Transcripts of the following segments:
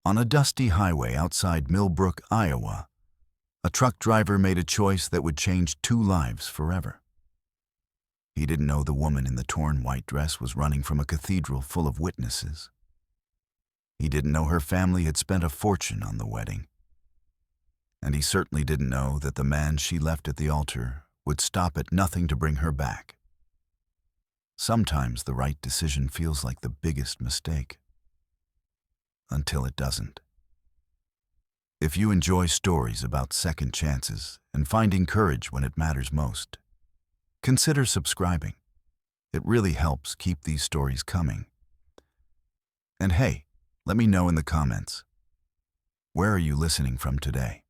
On a dusty highway outside Millbrook, Iowa, a truck driver made a choice that would change two lives forever. He didn't know the woman in the torn white dress was running from a cathedral full of witnesses. He didn't know her family had spent a fortune on the wedding. And he certainly didn't know that the man she left at the altar would stop at nothing to bring her back. Sometimes the right decision feels like the biggest mistake, until it doesn't. If you enjoy stories about second chances and finding courage when it matters most, consider subscribing. It really helps keep these stories coming. And hey, let me know in the comments, where are you listening from today?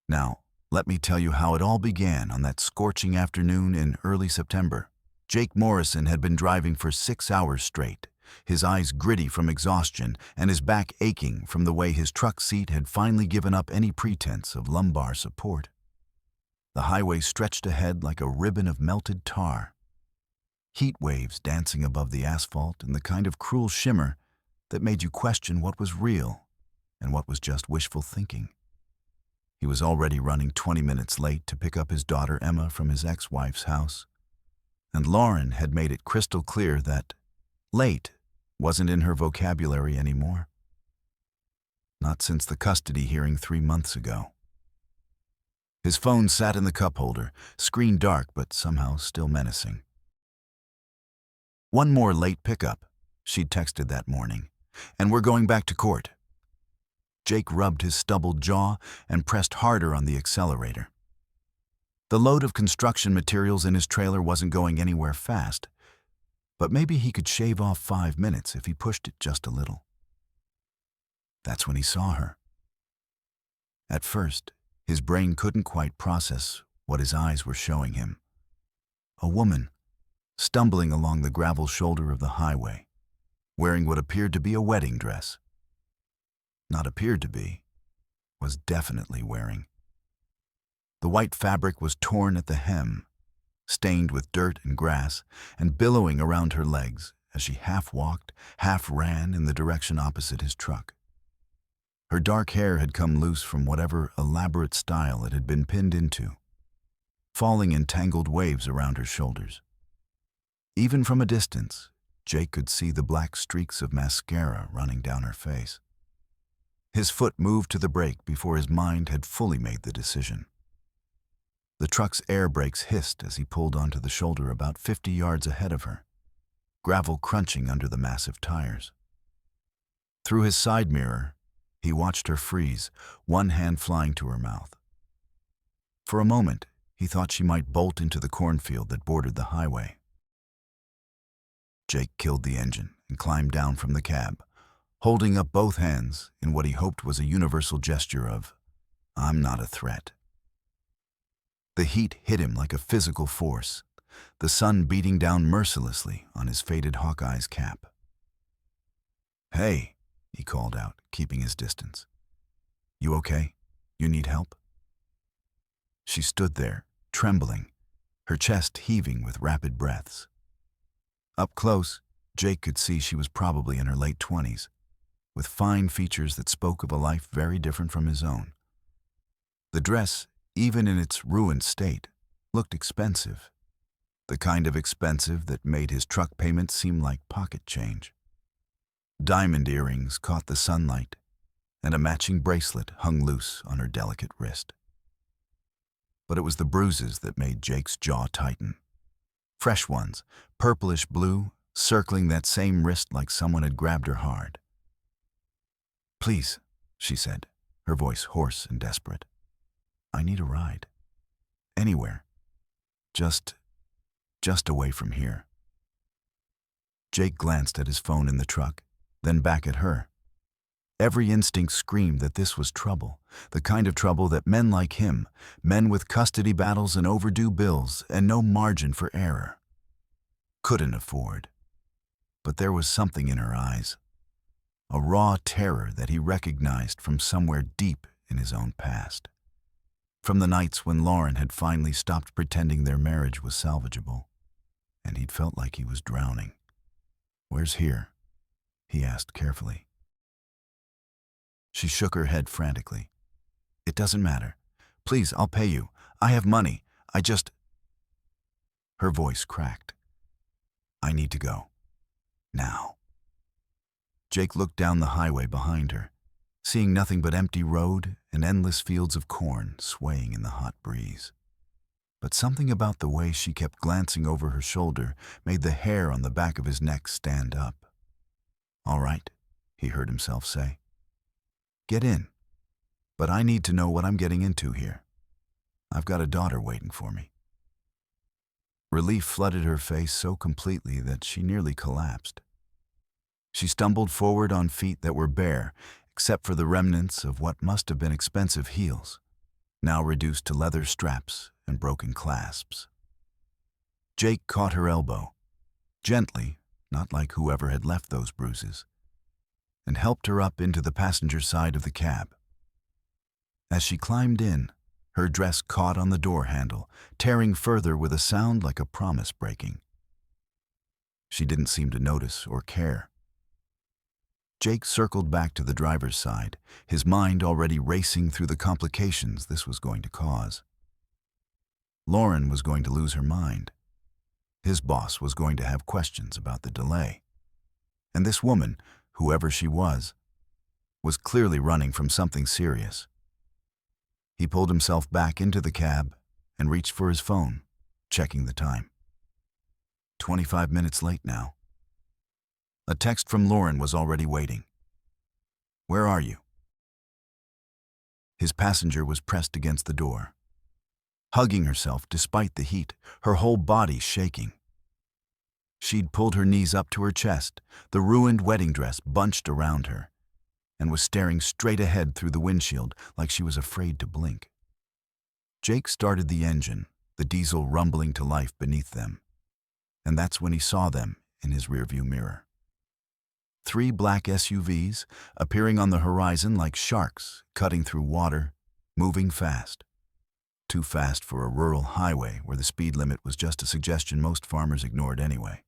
Now, let me tell you how it all began on that scorching afternoon in early September. Jake Morrison had been driving for 6 hours straight, his eyes gritty from exhaustion and his back aching from the way his truck seat had finally given up any pretense of lumbar support. The highway stretched ahead like a ribbon of melted tar, heat waves dancing above the asphalt in the kind of cruel shimmer that made you question what was real and what was just wishful thinking. He was already running 20 minutes late to pick up his daughter Emma from his ex-wife's house, and Lauren had made it crystal clear that late wasn't in her vocabulary anymore. Not since the custody hearing 3 months ago. His phone sat in the cup holder, screen dark but somehow still menacing. "One more late pickup," she'd texted that morning, "and we're going back to court." Jake rubbed his stubbled jaw and pressed harder on the accelerator. The load of construction materials in his trailer wasn't going anywhere fast, but maybe he could shave off 5 minutes if he pushed it just a little. That's when he saw her. At first, his brain couldn't quite process what his eyes were showing him. A woman, stumbling along the gravel shoulder of the highway, wearing what appeared to be a wedding dress. Not appeared to be, was definitely wearing. The white fabric was torn at the hem, stained with dirt and grass, and billowing around her legs as she half walked, half ran in the direction opposite his truck. Her dark hair had come loose from whatever elaborate style it had been pinned into, falling in tangled waves around her shoulders. Even from a distance, Jake could see the black streaks of mascara running down her face. His foot moved to the brake before his mind had fully made the decision. The truck's air brakes hissed as he pulled onto the shoulder about 50 yards ahead of her, gravel crunching under the massive tires. Through his side mirror, he watched her freeze, one hand flying to her mouth. For a moment, he thought she might bolt into the cornfield that bordered the highway. Jake killed the engine and climbed down from the cab, holding up both hands in what he hoped was a universal gesture of, "I'm not a threat." The heat hit him like a physical force, the sun beating down mercilessly on his faded Hawkeye's cap. "Hey," he called out, keeping his distance. "You okay? You need help?" She stood there, trembling, her chest heaving with rapid breaths. Up close, Jake could see she was probably in her late 20s, with fine features that spoke of a life very different from his own. The dress, even in its ruined state, looked expensive, the kind of expensive that made his truck payment seem like pocket change. Diamond earrings caught the sunlight, and a matching bracelet hung loose on her delicate wrist. But it was the bruises that made Jake's jaw tighten. Fresh ones, purplish blue, circling that same wrist like someone had grabbed her hard. "Please," she said, her voice hoarse and desperate. "I need a ride. Anywhere. Just away from here." Jake glanced at his phone in the truck, then back at her. Every instinct screamed that this was trouble, the kind of trouble that men like him, men with custody battles and overdue bills and no margin for error, couldn't afford. But there was something in her eyes, a raw terror that he recognized from somewhere deep in his own past. From the nights when Lauren had finally stopped pretending their marriage was salvageable, and he'd felt like he was drowning. "Where's here?" he asked carefully. She shook her head frantically. "It doesn't matter. Please, I'll pay you. I have money. I just—" Her voice cracked. "I need to go. Now." Jake looked down the highway behind her, seeing nothing but empty road and endless fields of corn swaying in the hot breeze. But something about the way she kept glancing over her shoulder made the hair on the back of his neck stand up. "All right," he heard himself say. "Get in. But I need to know what I'm getting into here. I've got a daughter waiting for me." Relief flooded her face so completely that she nearly collapsed. She stumbled forward on feet that were bare, except for the remnants of what must have been expensive heels, now reduced to leather straps and broken clasps. Jake caught her elbow, gently, not like whoever had left those bruises, and helped her up into the passenger side of the cab. As she climbed in, her dress caught on the door handle, tearing further with a sound like a promise breaking. She didn't seem to notice or care. Jake circled back to the driver's side, his mind already racing through the complications this was going to cause. Lauren was going to lose her mind. His boss was going to have questions about the delay. And this woman, whoever she was clearly running from something serious. He pulled himself back into the cab and reached for his phone, checking the time. 25 minutes late now. A text from Lauren was already waiting. "Where are you?" His passenger was pressed against the door, hugging herself despite the heat, her whole body shaking. She'd pulled her knees up to her chest, the ruined wedding dress bunched around her, and was staring straight ahead through the windshield like she was afraid to blink. Jake started the engine, the diesel rumbling to life beneath them, and that's when he saw them in his rearview mirror. 3 black SUVs appearing on the horizon like sharks cutting through water, moving fast. Too fast for a rural highway where the speed limit was just a suggestion most farmers ignored anyway.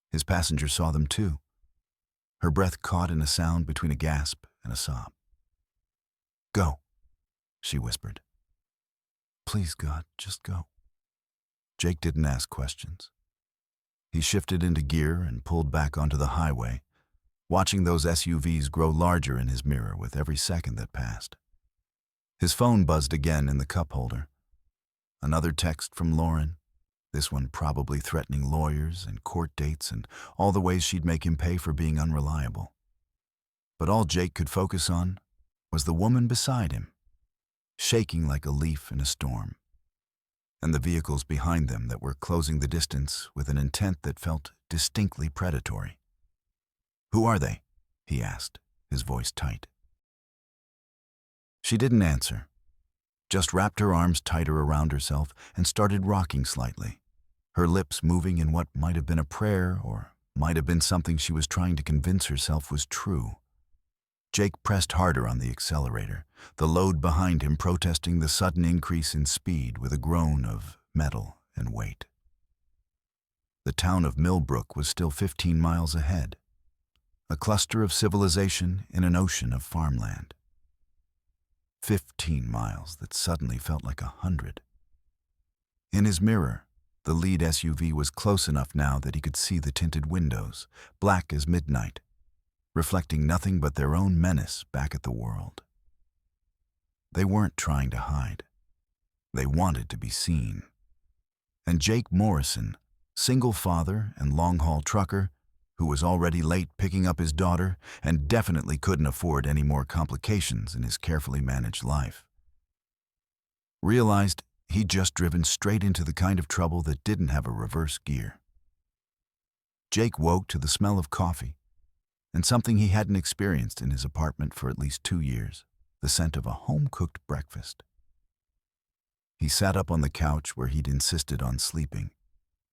His passenger saw them too, her breath caught in a sound between a gasp and a sob. "Go," she whispered. "Please, God, just go." Jake didn't ask questions. He shifted into gear and pulled back onto the highway, watching those SUVs grow larger in his mirror with every second that passed. His phone buzzed again in the cup holder. Another text from Lauren, this one probably threatening lawyers and court dates and all the ways she'd make him pay for being unreliable. But all Jake could focus on was the woman beside him, shaking like a leaf in a storm, and the vehicles behind them that were closing the distance with an intent that felt distinctly predatory. "Who are they?" he asked, his voice tight. She didn't answer, just wrapped her arms tighter around herself and started rocking slightly, her lips moving in what might have been a prayer or might have been something she was trying to convince herself was true. Jake pressed harder on the accelerator, the load behind him protesting the sudden increase in speed with a groan of metal and weight. The town of Millbrook was still 15 miles ahead, a cluster of civilization in an ocean of farmland. 15 miles that suddenly felt like 100. In his mirror, the lead SUV was close enough now that he could see the tinted windows, black as midnight, reflecting nothing but their own menace back at the world. They weren't trying to hide. They wanted to be seen. And Jake Morrison, single father and long-haul trucker, who was already late picking up his daughter and definitely couldn't afford any more complications in his carefully managed life, realized he'd just driven straight into the kind of trouble that didn't have a reverse gear. Jake woke to the smell of coffee and something he hadn't experienced in his apartment for at least 2 years, the scent of a home-cooked breakfast. He sat up on the couch where he'd insisted on sleeping,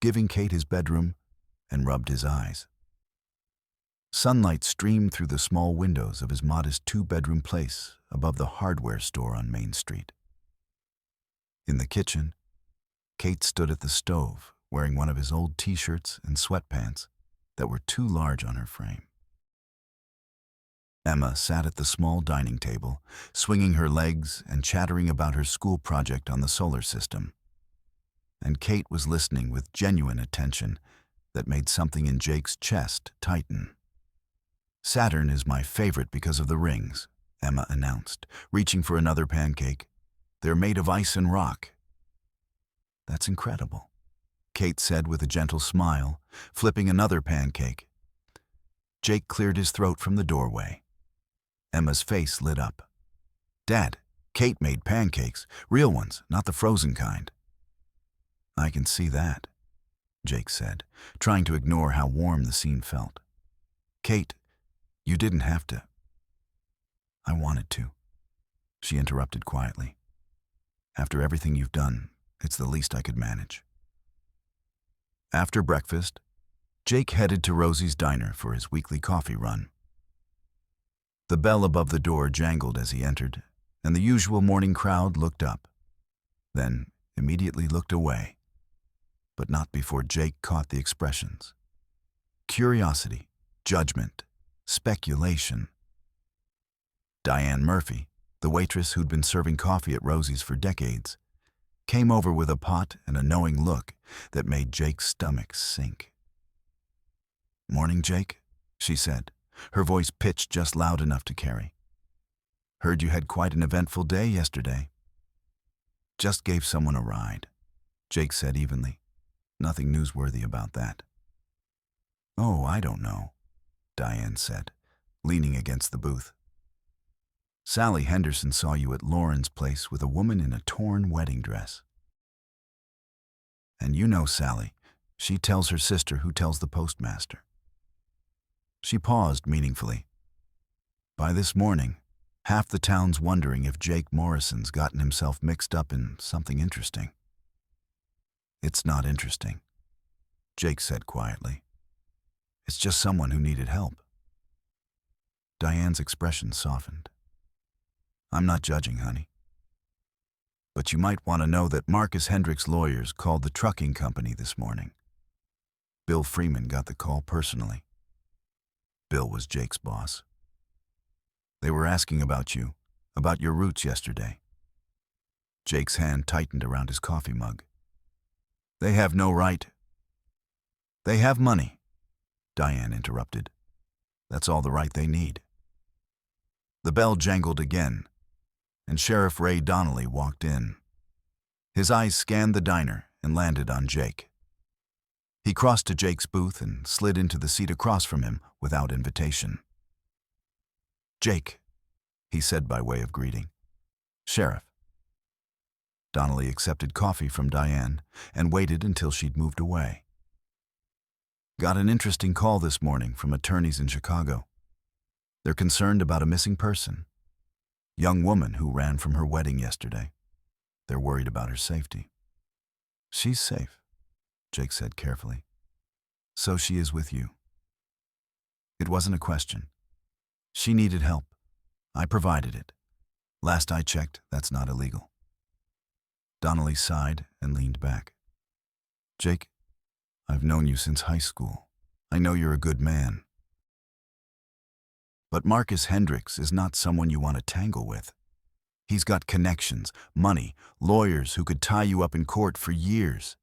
giving Kate his bedroom, and rubbed his eyes. Sunlight streamed through the small windows of his modest 2-bedroom place above the hardware store on Main Street. In the kitchen, Kate stood at the stove wearing one of his old t-shirts and sweatpants that were too large on her frame. Emma sat at the small dining table, swinging her legs and chattering about her school project on the solar system. And Kate was listening with genuine attention that made something in Jake's chest tighten. "Saturn is my favorite because of the rings," Emma announced, reaching for another pancake. "They're made of ice and rock." "That's incredible," Kate said with a gentle smile, flipping another pancake. Jake cleared his throat from the doorway. Emma's face lit up. "Dad, Kate made pancakes, real ones, not the frozen kind." "I can see that," Jake said, trying to ignore how warm the scene felt. "Kate, you didn't have to." "I wanted to," she interrupted quietly. "After everything you've done, it's the least I could manage." After breakfast, Jake headed to Rosie's diner for his weekly coffee run. The bell above the door jangled as he entered, and the usual morning crowd looked up, then immediately looked away, but not before Jake caught the expressions. Curiosity, judgment, speculation. Diane Murphy, the waitress who'd been serving coffee at Rosie's for decades, came over with a pot and a knowing look that made Jake's stomach sink. "Morning, Jake," she said, her voice pitched just loud enough to carry. "Heard you had quite an eventful day yesterday." "Just gave someone a ride," Jake said evenly. "Nothing newsworthy about that." "Oh, I don't know," Diane said, leaning against the booth. "Sally Henderson saw you at Lauren's place with a woman in a torn wedding dress." "And you know Sally. She tells her sister who tells the postmaster." She paused meaningfully. "By this morning, half the town's wondering if Jake Morrison's gotten himself mixed up in something interesting." "It's not interesting," Jake said quietly. "It's just someone who needed help." Diane's expression softened. "I'm not judging, honey. But you might want to know that Marcus Hendricks' lawyers called the trucking company this morning. Bill Freeman got the call personally." Bill was Jake's boss. "They were asking about you, about your routes yesterday." Jake's hand tightened around his coffee mug. "They have no right." "They have money," Diane interrupted. "That's all the right they need." The bell jangled again, and Sheriff Ray Donnelly walked in. His eyes scanned the diner and landed on Jake. He crossed to Jake's booth and slid into the seat across from him without invitation. "Jake," he said by way of greeting. "Sheriff." Donnelly accepted coffee from Diane and waited until she'd moved away. "Got an interesting call this morning from attorneys in Chicago. They're concerned about a missing person. Young woman who ran from her wedding yesterday. They're worried about her safety." "She's safe," Jake said carefully. "So she is with you." "It wasn't a question. She needed help. I provided it. Last I checked, that's not illegal." Donnelly sighed and leaned back. "Jake, I've known you since high school. I know you're a good man. But Marcus Hendricks is not someone you want to tangle with. He's got connections, money, lawyers who could tie you up in court for years.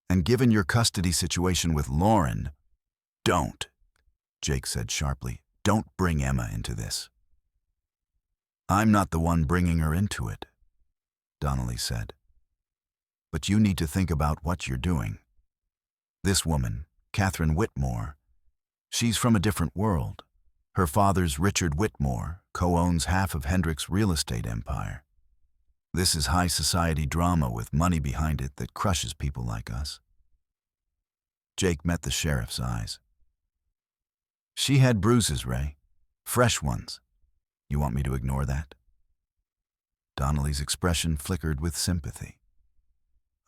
And given your custody situation with Lauren, don't," Jake said sharply. "Don't bring Emma into this." "I'm not the one bringing her into it," Donnelly said. "But you need to think about what you're doing. This woman, Catherine Whitmore, she's from a different world. Her father's Richard Whitmore co-owns half of Hendricks' real estate empire. This is high society drama with money behind it that crushes people like us." Jake met the sheriff's eyes. "She had bruises, Ray. Fresh ones. You want me to ignore that?" Donnelly's expression flickered with sympathy.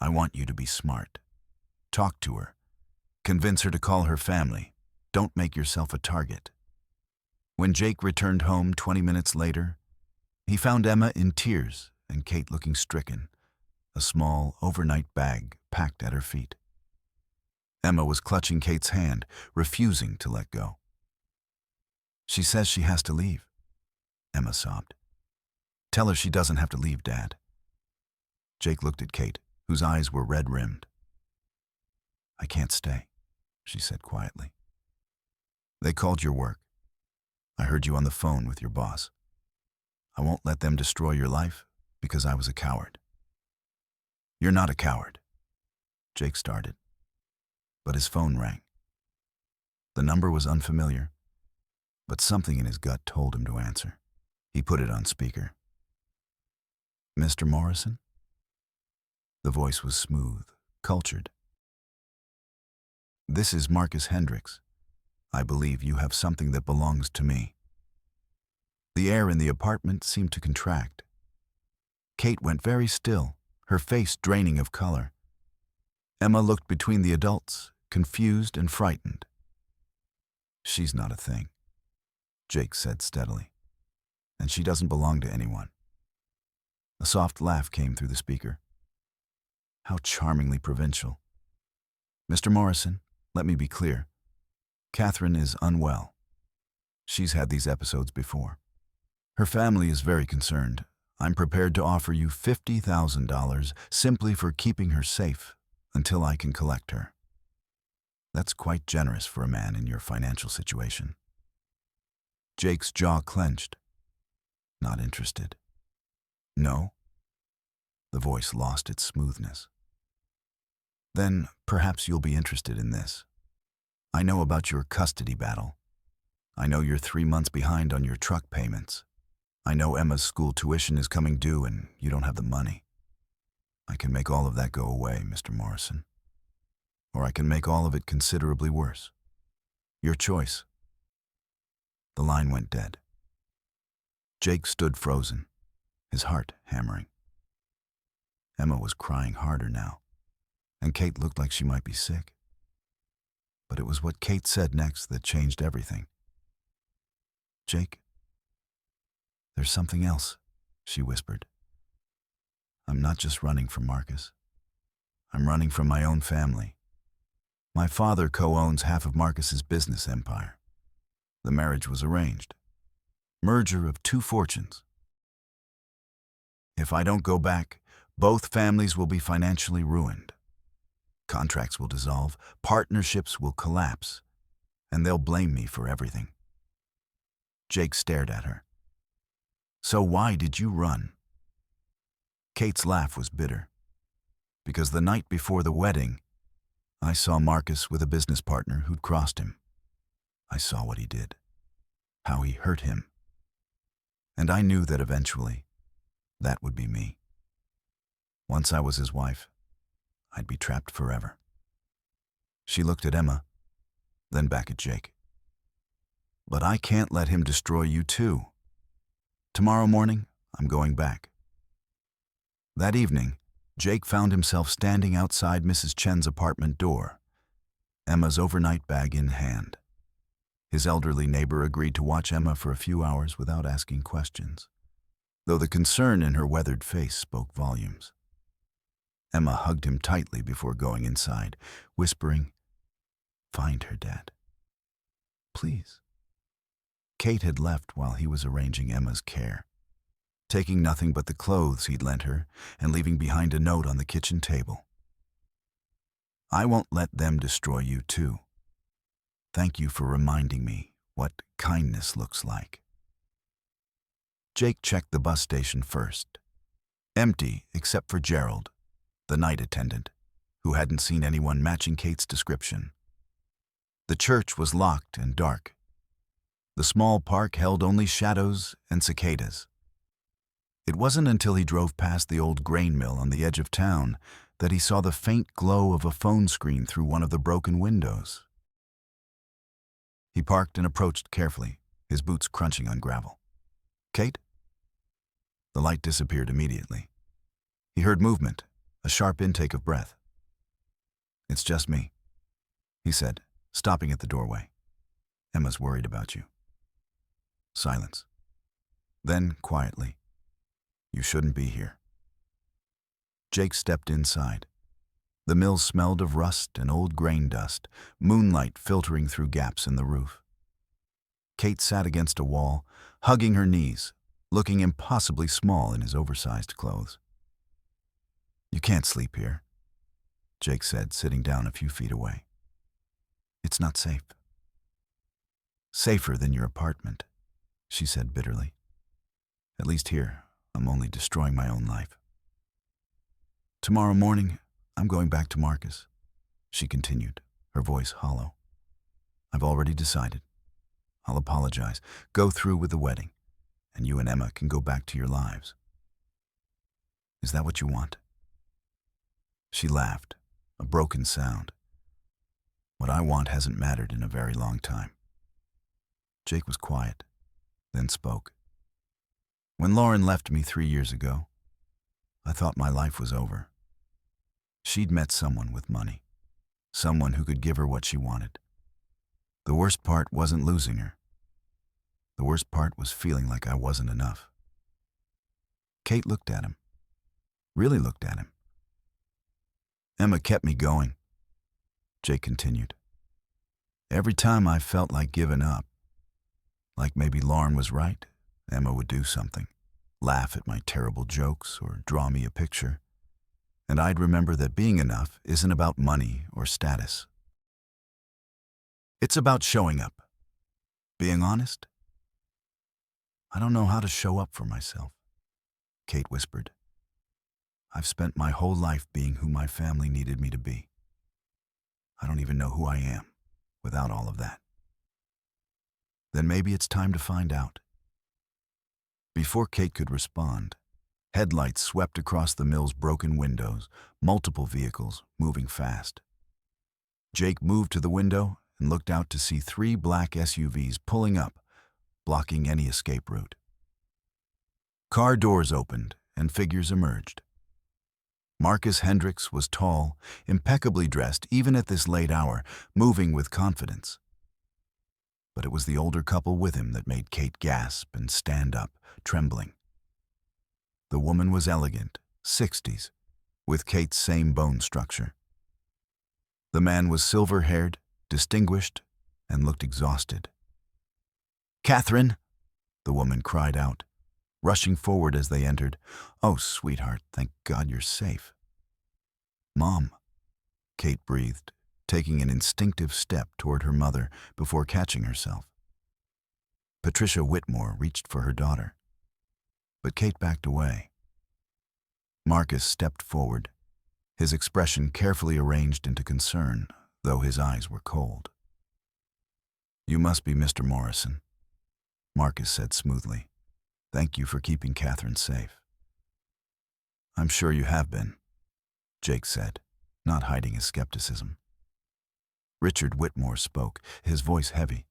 "I want you to be smart. Talk to her. Convince her to call her family. Don't make yourself a target." When Jake returned home 20 minutes later, he found Emma in tears and Kate looking stricken, a small overnight bag packed at her feet. Emma was clutching Kate's hand, refusing to let go. "She says she has to leave," Emma sobbed. "Tell her she doesn't have to leave, Dad." Jake looked at Kate, whose eyes were red-rimmed. "I can't stay," she said quietly. "They called your work. I heard you on the phone with your boss. I won't let them destroy your life because I was a coward." "You're not a coward," Jake started, but his phone rang. The number was unfamiliar, but something in his gut told him to answer. He put it on speaker. "Mr. Morrison?" The voice was smooth, cultured. "This is Marcus Hendricks. I believe you have something that belongs to me." The air in the apartment seemed to contract. Kate went very still, her face draining of color. Emma looked between the adults, confused and frightened. "She's not a thing," Jake said steadily, "and she doesn't belong to anyone." A soft laugh came through the speaker. How charmingly provincial. "Mr. Morrison, let me be clear. Catherine is unwell. She's had these episodes before. Her family is very concerned. I'm prepared to offer you $50,000 simply for keeping her safe until I can collect her." That's quite generous for a man in your financial situation. Jake's jaw clenched. "Not interested." "No?" The voice lost its smoothness. "Then perhaps you'll be interested in this. I know about your custody battle. I know you're 3 months behind on your truck payments. I know Emma's school tuition is coming due and you don't have the money. I can make all of that go away, Mr. Morrison. Or I can make all of it considerably worse. Your choice." The line went dead. Jake stood frozen, his heart hammering. Emma was crying harder now, and Kate looked like she might be sick. But it was what Kate said next that changed everything. "Jake, there's something else," she whispered. "I'm not just running from Marcus. I'm running from my own family. My father co-owns half of Marcus's business empire. The marriage was arranged. Merger of 2 fortunes. If I don't go back, both families will be financially ruined. Contracts will dissolve, partnerships will collapse, and they'll blame me for everything." Jake stared at her. "So why did you run?" Kate's laugh was bitter. "Because the night before the wedding, I saw Marcus with a business partner who'd crossed him. I saw what he did, how he hurt him. And I knew that eventually, that would be me. Once I was his wife, I'd be trapped forever." She looked at Emma, then back at Jake. "But I can't let him destroy you too. Tomorrow morning, I'm going back." That evening, Jake found himself standing outside Mrs. Chen's apartment door, Emma's overnight bag in hand. His elderly neighbor agreed to watch Emma for a few hours without asking questions, though the concern in her weathered face spoke volumes. Emma hugged him tightly before going inside, whispering, "Find her, Dad. Please." Kate had left while he was arranging Emma's care, taking nothing but the clothes he'd lent her and leaving behind a note on the kitchen table. "I won't let them destroy you too. Thank you for reminding me what kindness looks like." Jake checked the bus station first. Empty except for Gerald, the night attendant, who hadn't seen anyone matching Kate's description. The church was locked and dark. The small park held only shadows and cicadas. It wasn't until he drove past the old grain mill on the edge of town that he saw the faint glow of a phone screen through one of the broken windows. He parked and approached carefully, his boots crunching on gravel. "Kate?" The light disappeared immediately. He heard movement, a sharp intake of breath. "It's just me," he said, stopping at the doorway. "Emma's worried about you." Silence. Then, quietly, "You shouldn't be here." Jake stepped inside. The mill smelled of rust and old grain dust, moonlight filtering through gaps in the roof. Kate sat against a wall, hugging her knees, looking impossibly small in his oversized clothes. "You can't sleep here," Jake said, sitting down a few feet away. "It's not safe." "Safer than your apartment," she said bitterly. "At least here, I'm only destroying my own life." "Tomorrow morning, I'm going back to Marcus," she continued, her voice hollow. "I've already decided. I'll apologize, go through with the wedding, and you and Emma can go back to your lives. Is that what you want?" She laughed, a broken sound. "What I want hasn't mattered in a very long time." Jake was quiet, then spoke. "When Lauren left me 3 years ago, I thought my life was over. She'd met someone with money, someone who could give her what she wanted. The worst part wasn't losing her. The worst part was feeling like I wasn't enough." Kate looked at him, really looked at him. "Emma kept me going," Jake continued. "Every time I felt like giving up, like maybe Lauren was right, Emma would do something, laugh at my terrible jokes or draw me a picture. And I'd remember that being enough isn't about money or status. It's about showing up. Being honest. I don't know how to show up for myself," Kate whispered. "I've spent my whole life being who my family needed me to be. I don't even know who I am without all of that. Then maybe it's time to find out." Before Kate could respond, headlights swept across the mill's broken windows, multiple vehicles moving fast. Jake moved to the window and looked out to see 3 black SUVs pulling up, blocking any escape route. Car doors opened and figures emerged. Marcus Hendricks was tall, impeccably dressed even at this late hour, moving with confidence. But it was the older couple with him that made Kate gasp and stand up, trembling. The woman was elegant, 60s, with Kate's same bone structure. The man was silver-haired, distinguished, and looked exhausted. "Catherine!" the woman cried out, rushing forward as they entered. "Oh, sweetheart, thank God you're safe." "Mom," Kate breathed, taking an instinctive step toward her mother before catching herself. Patricia Whitmore reached for her daughter, but Kate backed away. Marcus stepped forward, his expression carefully arranged into concern, though his eyes were cold. "You must be Mr. Morrison," Marcus said smoothly. "Thank you for keeping Catherine safe." "I'm sure you have been," Jake said, not hiding his skepticism. Richard Whitmore spoke, his voice heavy.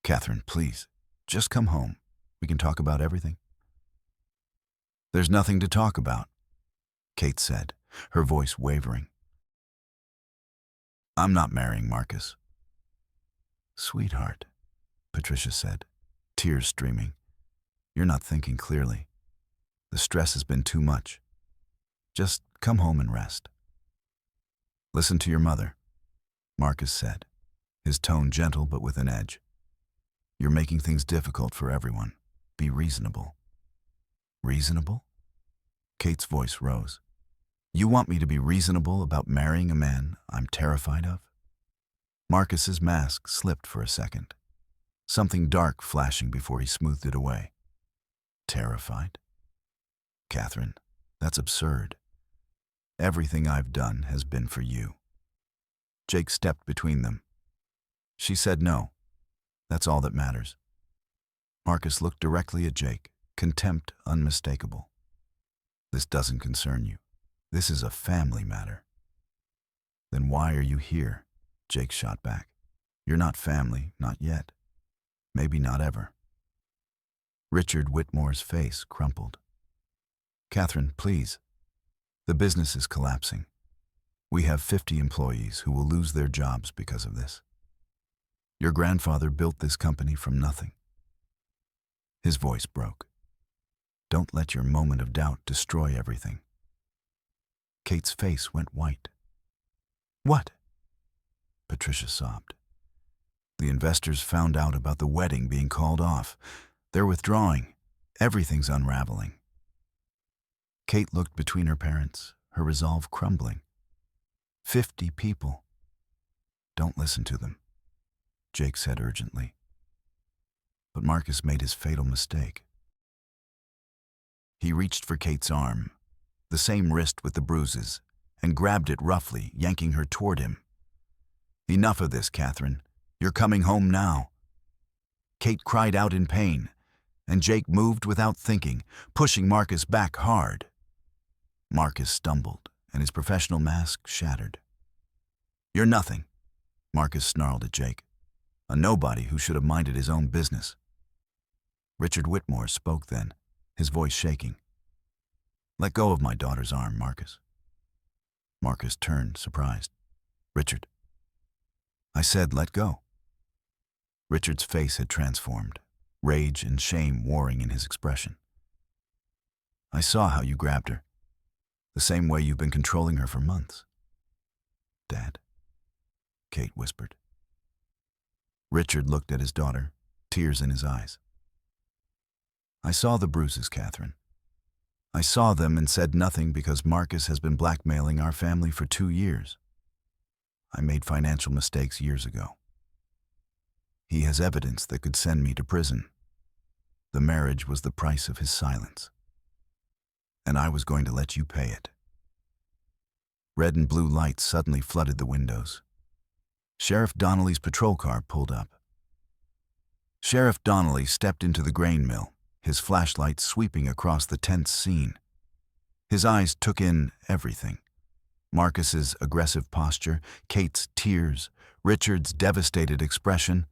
"Catherine, please, just come home. We can talk about everything." "There's nothing to talk about," Kate said, her voice wavering. "I'm not marrying Marcus." "Sweetheart," Patricia said, tears streaming. "You're not thinking clearly. The stress has been too much. Just come home and rest." "Listen to your mother," Marcus said, his tone gentle but with an edge. "You're making things difficult for everyone. Be reasonable." "Reasonable?" Kate's voice rose. "You want me to be reasonable about marrying a man I'm terrified of?" Marcus's mask slipped for a second, something dark flashing before he smoothed it away. "Terrified? Catherine, that's absurd. Everything I've done has been for you." Jake stepped between them. "She said no. That's all that matters." Marcus looked directly at Jake, contempt unmistakable. "This doesn't concern you. This is a family matter." "Then why are you here?" Jake shot back. "You're not family, not yet. Maybe not ever." Richard Whitmore's face crumpled. "Catherine, please. The business is collapsing. We have 50 employees who will lose their jobs because of this. Your grandfather built this company from nothing." His voice broke. "Don't let your moment of doubt destroy everything." Kate's face went white. "What?" Patricia sobbed. "The investors found out about the wedding being called off. They're withdrawing. Everything's unraveling. Kate looked between her parents, her resolve crumbling. 50 people. Don't listen to them, Jake said urgently. But Marcus made his fatal mistake. He reached for Kate's arm, the same wrist with the bruises, and grabbed it roughly, yanking her toward him. Enough of this, Catherine. You're coming home now. Kate cried out in pain, and Jake moved without thinking, pushing Marcus back hard. Marcus stumbled, and his professional mask shattered. You're nothing, Marcus snarled at Jake, a nobody who should have minded his own business. Richard Whitmore spoke then, his voice shaking. Let go of my daughter's arm, Marcus. Marcus turned, surprised. Richard. I said let go. Richard's face had transformed, rage and shame warring in his expression. I saw how you grabbed her, the same way you've been controlling her for months. Dad, Kate whispered. Richard looked at his daughter, tears in his eyes. I saw the bruises, Catherine. I saw them and said nothing because Marcus has been blackmailing our family for 2 years. I made financial mistakes years ago. He has evidence that could send me to prison. The marriage was the price of his silence. And I was going to let you pay it. Red and blue lights suddenly flooded the windows. Sheriff Donnelly's patrol car pulled up. Sheriff Donnelly stepped into the grain mill, his flashlight sweeping across the tense scene. His eyes took in everything. Marcus's aggressive posture, Kate's tears, Richard's devastated expression,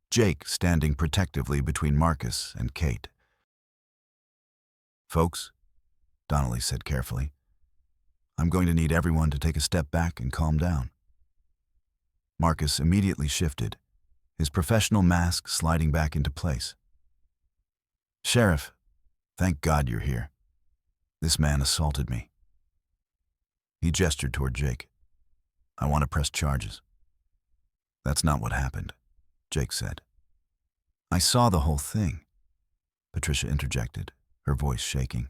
Jake standing protectively between Marcus and Kate. Folks, Donnelly said carefully, I'm going to need everyone to take a step back and calm down. Marcus immediately shifted, his professional mask sliding back into place. Sheriff, thank God you're here. This man assaulted me. He gestured toward Jake. I want to press charges. That's not what happened, Jake said. I saw the whole thing, Patricia interjected, her voice shaking.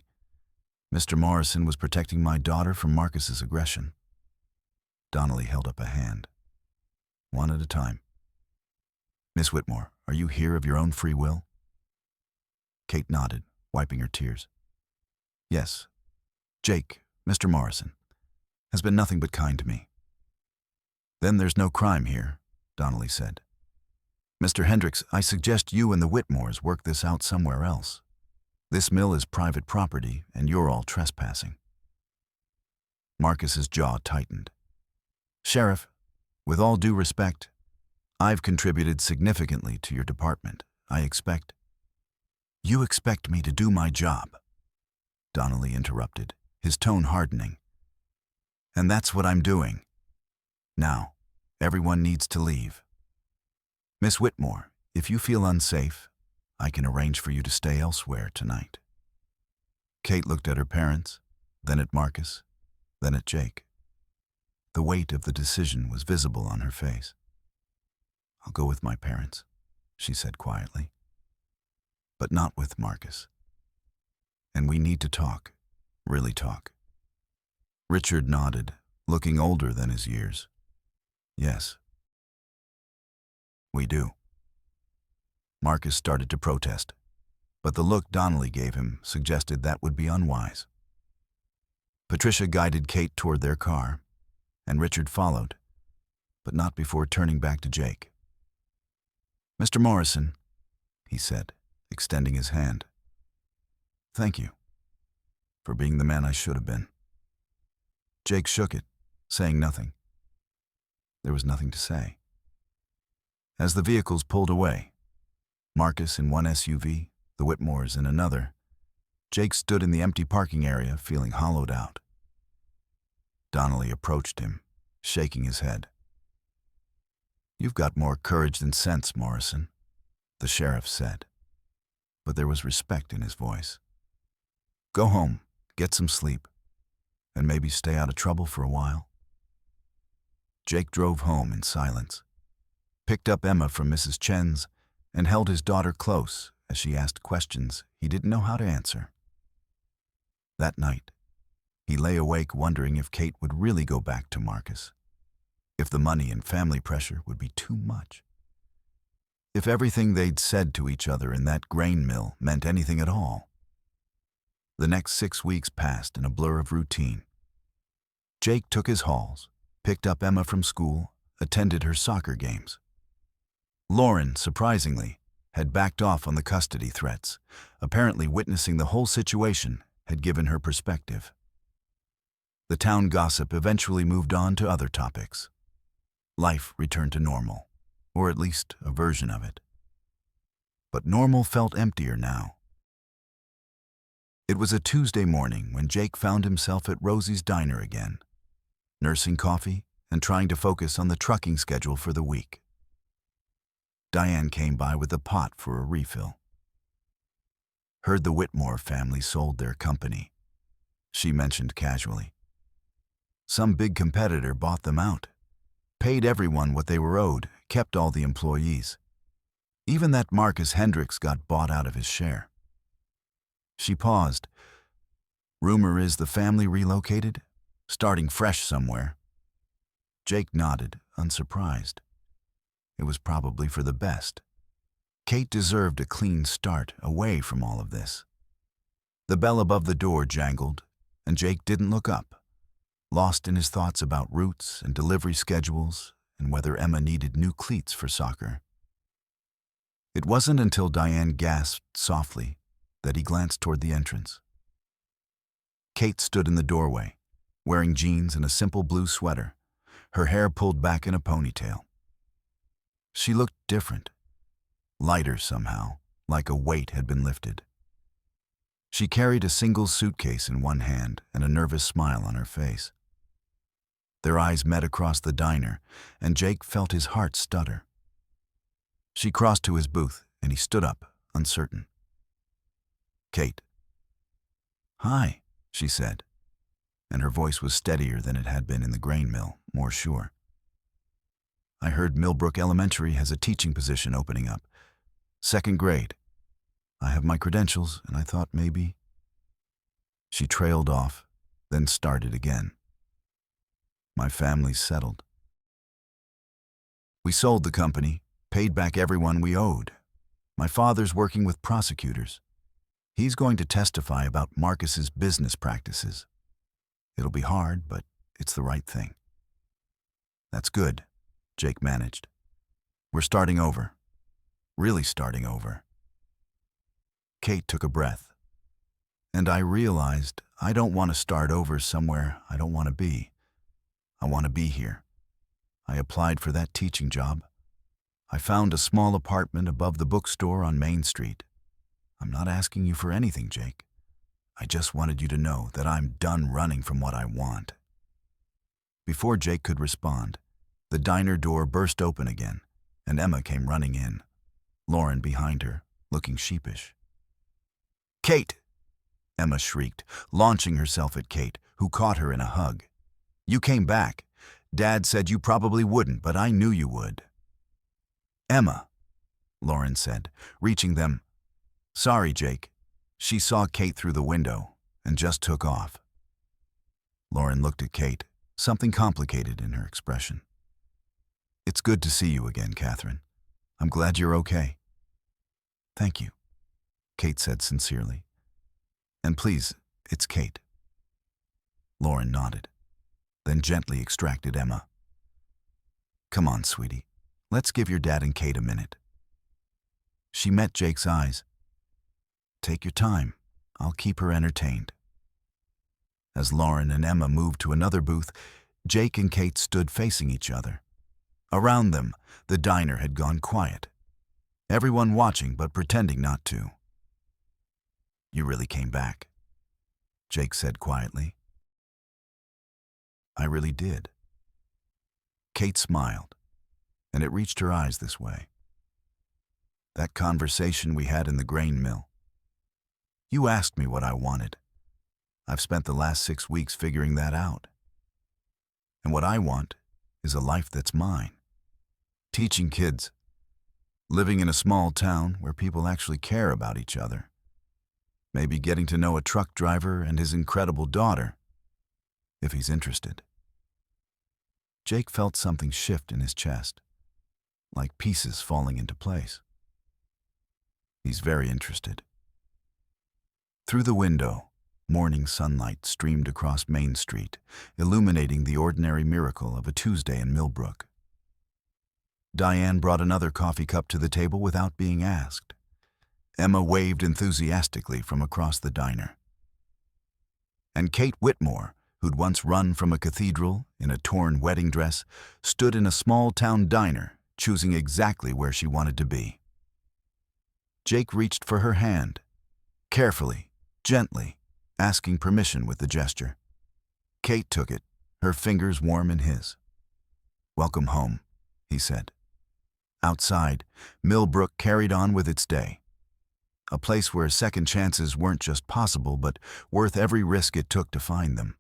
Mr. Morrison was protecting my daughter from Marcus's aggression. Donnelly held up a hand. One at a time. Miss Whitmore, are you here of your own free will? Kate nodded, wiping her tears. Yes. Jake, Mr. Morrison, has been nothing but kind to me. Then there's no crime here, Donnelly said. Mr. Hendricks, I suggest you and the Whitmores work this out somewhere else. This mill is private property, and you're all trespassing. Marcus's jaw tightened. Sheriff, with all due respect, I've contributed significantly to your department. I expect... You expect me to do my job, Donnelly interrupted, his tone hardening. And that's what I'm doing. Now, everyone needs to leave. Miss Whitmore, if you feel unsafe, I can arrange for you to stay elsewhere tonight. Kate looked at her parents, then at Marcus, then at Jake. The weight of the decision was visible on her face. I'll go with my parents, she said quietly. But not with Marcus. And we need to talk, really talk. Richard nodded, looking older than his years. Yes. We do. Marcus started to protest, but the look Donnelly gave him suggested that would be unwise. Patricia guided Kate toward their car, and Richard followed, but not before turning back to Jake. Mr. Morrison, he said, extending his hand. Thank you for being the man I should have been. Jake shook it, saying nothing. There was nothing to say. As the vehicles pulled away, Marcus in one SUV, the Whitmores in another, Jake stood in the empty parking area feeling hollowed out. Donnelly approached him, shaking his head. You've got more courage than sense, Morrison, the sheriff said, but there was respect in his voice. Go home, get some sleep, and maybe stay out of trouble for a while. Jake drove home in silence, picked up Emma from Mrs. Chen's, and held his daughter close as she asked questions he didn't know how to answer. That night, he lay awake wondering if Kate would really go back to Marcus, if the money and family pressure would be too much, if everything they'd said to each other in that grain mill meant anything at all. The next 6 weeks passed in a blur of routine. Jake took his hauls, picked up Emma from school, attended her soccer games. Lauren, surprisingly, had backed off on the custody threats. Apparently witnessing the whole situation had given her perspective. The town gossip eventually moved on to other topics. Life returned to normal, or at least a version of it. But normal felt emptier now. It was a Tuesday morning when Jake found himself at Rosie's diner again, nursing coffee and trying to focus on the trucking schedule for the week. Diane came by with a pot for a refill. Heard the Whitmore family sold their company, she mentioned casually. Some big competitor bought them out, paid everyone what they were owed, kept all the employees. Even that Marcus Hendricks got bought out of his share. She paused. Rumor is the family relocated, starting fresh somewhere. Jake nodded, unsurprised. It was probably for the best. Kate deserved a clean start away from all of this. The bell above the door jangled, and Jake didn't look up, lost in his thoughts about routes and delivery schedules and whether Emma needed new cleats for soccer. It wasn't until Diane gasped softly that he glanced toward the entrance. Kate stood in the doorway, wearing jeans and a simple blue sweater, her hair pulled back in a ponytail. She looked different, lighter somehow, like a weight had been lifted. She carried a single suitcase in one hand and a nervous smile on her face. Their eyes met across the diner, and Jake felt his heart stutter. She crossed to his booth, and he stood up, uncertain. "Kate." "Hi," she said, and her voice was steadier than it had been in the grain mill, more sure. "I heard Millbrook Elementary has a teaching position opening up. 2nd grade. I have my credentials, and I thought maybe—" She trailed off, then started again. "My family's settled. We sold the company, paid back everyone we owed. My father's working with prosecutors. He's going to testify about Marcus's business practices. It'll be hard, but it's the right thing." "That's good," Jake managed. "We're starting over. Really starting over." Kate took a breath. "And I realized I don't want to start over somewhere I don't want to be. I want to be here. I applied for that teaching job. I found a small apartment above the bookstore on Main Street. I'm not asking you for anything, Jake. I just wanted you to know that I'm done running from what I want." Before Jake could respond, the diner door burst open again, and Emma came running in, Lauren behind her, looking sheepish. "Kate!" Emma shrieked, launching herself at Kate, who caught her in a hug. "You came back. Dad said you probably wouldn't, but I knew you would." "Emma," Lauren said, reaching them. "Sorry, Jake." She saw Kate through the window and just took off. Lauren looked at Kate, something complicated in her expression. "It's good to see you again, Catherine. I'm glad you're okay." "Thank you," Kate said sincerely. "And please, it's Kate." Lauren nodded, then gently extracted Emma. "Come on, sweetie. Let's give your dad and Kate a minute." She met Jake's eyes. "Take your time. I'll keep her entertained." As Lauren and Emma moved to another booth, Jake and Kate stood facing each other. Around them, the diner had gone quiet. Everyone watching but pretending not to. "You really came back," Jake said quietly. "I really did." Kate smiled, and it reached her eyes this way. "That conversation we had in the grain mill. You asked me what I wanted. I've spent the last 6 weeks figuring that out. And what I want is a life that's mine. Teaching kids. living in a small town where people actually care about each other. Maybe getting to know a truck driver and his incredible daughter, if he's interested. Jake felt something shift in his chest, like pieces falling into place. He's very interested. Through the window, morning sunlight streamed across Main Street, illuminating the ordinary miracle of a Tuesday in Millbrook. Diane brought another coffee cup to the table without being asked. Emma waved enthusiastically from across the diner. And Kate Whitmore, who'd once run from a cathedral in a torn wedding dress, stood in a small-town diner, choosing exactly where she wanted to be. Jake reached for her hand, carefully, gently, asking permission with the gesture. Kate took it, her fingers warm in his. "Welcome home," he said. Outside, Millbrook carried on with its day. A place where second chances weren't just possible, but worth every risk it took to find them.